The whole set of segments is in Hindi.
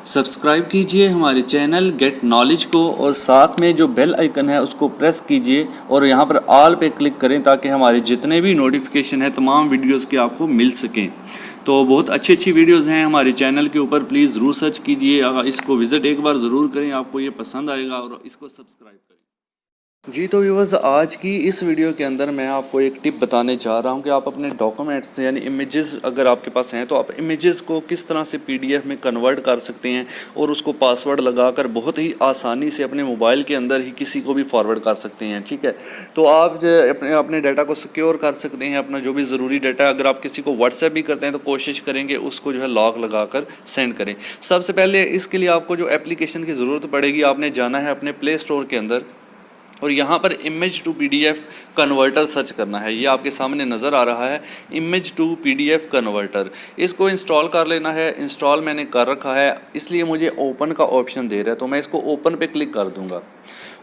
सब्सक्राइब कीजिए हमारे चैनल गेट नॉलेज को और साथ में जो बेल आइकन है उसको प्रेस कीजिए और यहाँ पर ऑल पे क्लिक करें ताकि हमारे जितने भी नोटिफिकेशन है तमाम वीडियोस के आपको मिल सकें। तो बहुत अच्छी अच्छी वीडियोस हैं हमारे चैनल के ऊपर, प्लीज़ ज़रूर सर्च कीजिए, अगर इसको विज़िट एक बार ज़रूर करें, आपको ये पसंद आएगा और इसको सब्सक्राइब करें। जी तो व्यूअर्स, आज की इस वीडियो के अंदर मैं आपको एक टिप बताने जा रहा हूं कि आप अपने डॉक्यूमेंट्स यानी इमेजेस अगर आपके पास हैं तो आप इमेजेस को किस तरह से पीडीएफ में कन्वर्ट कर सकते हैं और उसको पासवर्ड लगाकर बहुत ही आसानी से अपने मोबाइल के अंदर ही किसी को भी फॉरवर्ड कर सकते हैं। ठीक है, तो आप अपने डाटा को सिक्योर कर सकते हैं, अपना जो भी ज़रूरी डाटा। अगर आप किसी को व्हाट्सएप भी करते हैं तो कोशिश करेंगे उसको जो है लॉक लगा कर सेंड करें। सबसे पहले इसके लिए आपको जो एप्लीकेशन की ज़रूरत पड़ेगी, आपने जाना है अपने प्ले स्टोर के अंदर और यहाँ पर image to PDF converter search करना है। ये आपके सामने नज़र आ रहा है, इमेज टू पीडीएफ कन्वर्टर। इसको इंस्टॉल कर लेना है। इंस्टॉल मैंने कर रखा है, इसलिए मुझे ओपन का ऑप्शन दे रहा है, तो मैं इसको ओपन पे क्लिक कर दूंगा।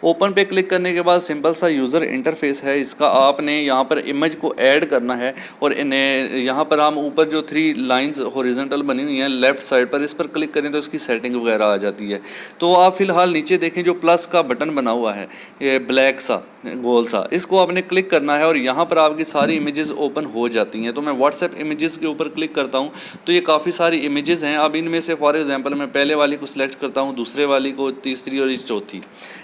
ओपन पे क्लिक करने के बाद सिंपल सा यूज़र इंटरफेस है इसका। आपने यहाँ पर इमेज को ऐड करना है और इन्हें यहाँ पर हम ऊपर जो 3 लाइंस हॉरिजॉन्टल बनी हुई हैं लेफ़्ट साइड पर, इस पर क्लिक करें तो इसकी सेटिंग वगैरह आ जाती है। तो आप फ़िलहाल नीचे देखें जो प्लस का बटन बना हुआ है, ये ब्लैक सा गोल सा, इसको आपने क्लिक करना है और यहाँ पर आपकी सारी इमेजेस ओपन हो जाती हैं। तो मैं व्हाट्सएप इमेजेस के ऊपर क्लिक करता हूँ तो ये काफ़ी सारी इमेजेस हैं। अब इनमें से फॉर एग्जांपल मैं पहले वाली को सिलेक्ट करता हूँ, दूसरे वाली को, तीसरी और चौथी।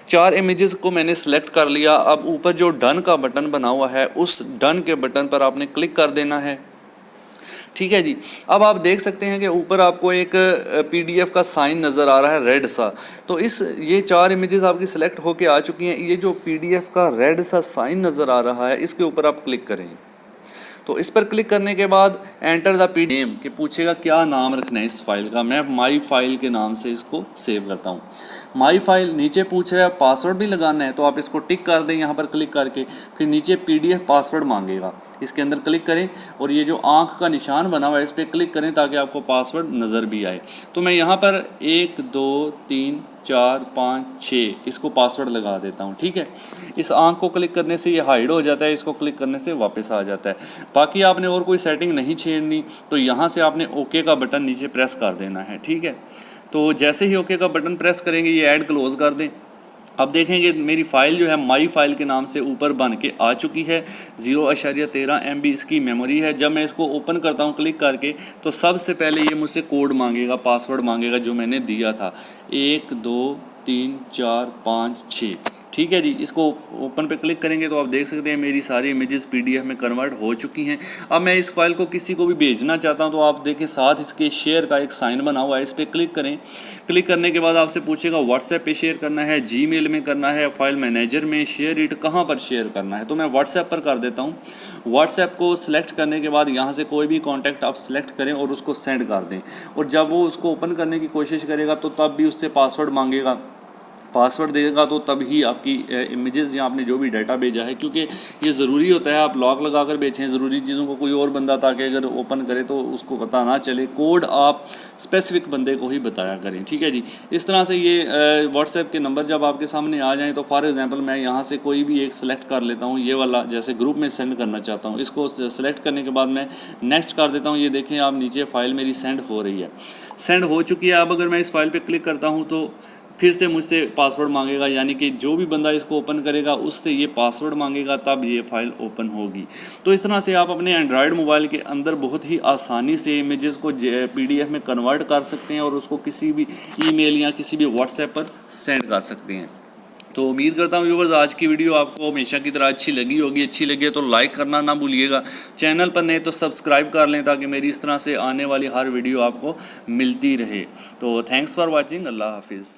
4 इमेजेस को मैंने सिलेक्ट कर लिया। अब ऊपर जो डन का बटन बना हुआ है उस डन के बटन पर आपने क्लिक कर देना है। ठीक है जी, अब आप देख सकते हैं कि ऊपर आपको एक पीडीएफ का साइन नज़र आ रहा है रेड सा। तो ये 4 इमेजेस आपकी सिलेक्ट होके आ चुकी हैं। ये जो पीडीएफ का रेड सा साइन नज़र आ रहा है इसके ऊपर आप क्लिक करें। तो इस पर क्लिक करने के बाद एंटर द पी नेम कि पूछेगा क्या नाम रखना है इस फाइल का। मैं माई फाइल के नाम से इसको सेव करता हूँ। माई फाइल नीचे पूछ रहा है पासवर्ड भी लगाना है, तो आप इसको टिक कर दें यहाँ पर क्लिक करके। फिर नीचे पीडीएफ पासवर्ड मांगेगा, इसके अंदर क्लिक करें और ये जो आँख का निशान बना हुआ है इस पर क्लिक करें ताकि आपको पासवर्ड नज़र भी आए। तो मैं यहाँ पर 1 2 3 4 5 6 इसको पासवर्ड लगा देता हूँ। ठीक है, इस आँख को क्लिक करने से ये हाइड हो जाता है, इसको क्लिक करने से वापस आ जाता है। बाकी आपने और कोई सेटिंग नहीं छेड़नी, तो यहाँ से आपने ओके का बटन नीचे प्रेस कर देना है। ठीक है, तो जैसे ही ओके का बटन प्रेस करेंगे ये ऐड क्लोज़ कर दें। अब देखेंगे मेरी फ़ाइल जो है माई फाइल के नाम से ऊपर बन के आ चुकी है। 0.13 MB इसकी मेमोरी है। जब मैं इसको ओपन करता हूँ क्लिक करके तो सबसे पहले ये मुझसे कोड मांगेगा, पासवर्ड मांगेगा जो मैंने दिया था, 1 2 3 4 5 6। ठीक है जी, इसको ओपन पे क्लिक करेंगे तो आप देख सकते हैं मेरी सारी इमेजेस पीडीएफ में कन्वर्ट हो चुकी हैं। अब मैं इस फाइल को किसी को भी भेजना चाहता हूं तो आप देखें साथ इसके शेयर का एक साइन बना हुआ है, इस पर क्लिक करें। क्लिक करने के बाद आपसे पूछेगा व्हाट्सएप पे शेयर करना है, जीमेल में करना है, फाइल मैनेजर में, शेयर इट, कहाँ पर शेयर करना है। तो मैं व्हाट्सएप पर कर देता हूँ। व्हाट्सएप को सिलेक्ट करने के बाद यहाँ से कोई भी कॉन्टैक्ट आप सिलेक्ट करें और उसको सेंड कर दें। और जब वो उसको ओपन करने की कोशिश करेगा तो तब भी उससे पासवर्ड मांगेगा, पासवर्ड देगा तो तभी आपकी इमेजेस या आपने जो भी डाटा भेजा है, क्योंकि ये ज़रूरी होता है आप लॉक लगा कर बेचें ज़रूरी चीज़ों को। कोई और बंदा ताकि अगर ओपन करे तो उसको पता ना चले, कोड आप स्पेसिफिक बंदे को ही बताया करें। ठीक है जी, इस तरह से ये व्हाट्सएप के नंबर जब आपके सामने आ जाएँ तो फॉर एग्जांपल मैं यहाँ से कोई भी एक सिलेक्ट कर लेता हूँ, ये वाला जैसे ग्रुप में सेंड करना चाहता हूँ। इसको सेलेक्ट करने के बाद मैं नेक्स्ट कर देता हूँ। ये देखें आप नीचे फ़ाइल मेरी सेंड हो रही है, सेंड हो चुकी है। अब अगर मैं इस फाइल पर क्लिक करता हूँ तो फिर से मुझसे पासवर्ड मांगेगा, यानी कि जो भी बंदा इसको ओपन करेगा उससे ये पासवर्ड मांगेगा तब ये फ़ाइल ओपन होगी। तो इस तरह से आप अपने एंड्रॉयड मोबाइल के अंदर बहुत ही आसानी से इमेजेस को पीडीएफ में कन्वर्ट कर सकते हैं और उसको किसी भी ईमेल या किसी भी व्हाट्सएप पर सेंड कर सकते हैं। तो उम्मीद करता हूँ व्यूअर्स आज की वीडियो आपको हमेशा की तरह अच्छी लगी होगी। अच्छी लगी है तो लाइक करना ना भूलिएगा, चैनल पर नए तो सब्सक्राइब कर लें ताकि मेरी इस तरह से आने वाली हर वीडियो आपको मिलती रहे। तो थैंक्स फॉर वॉचिंग, अल्लाह हाफिज़।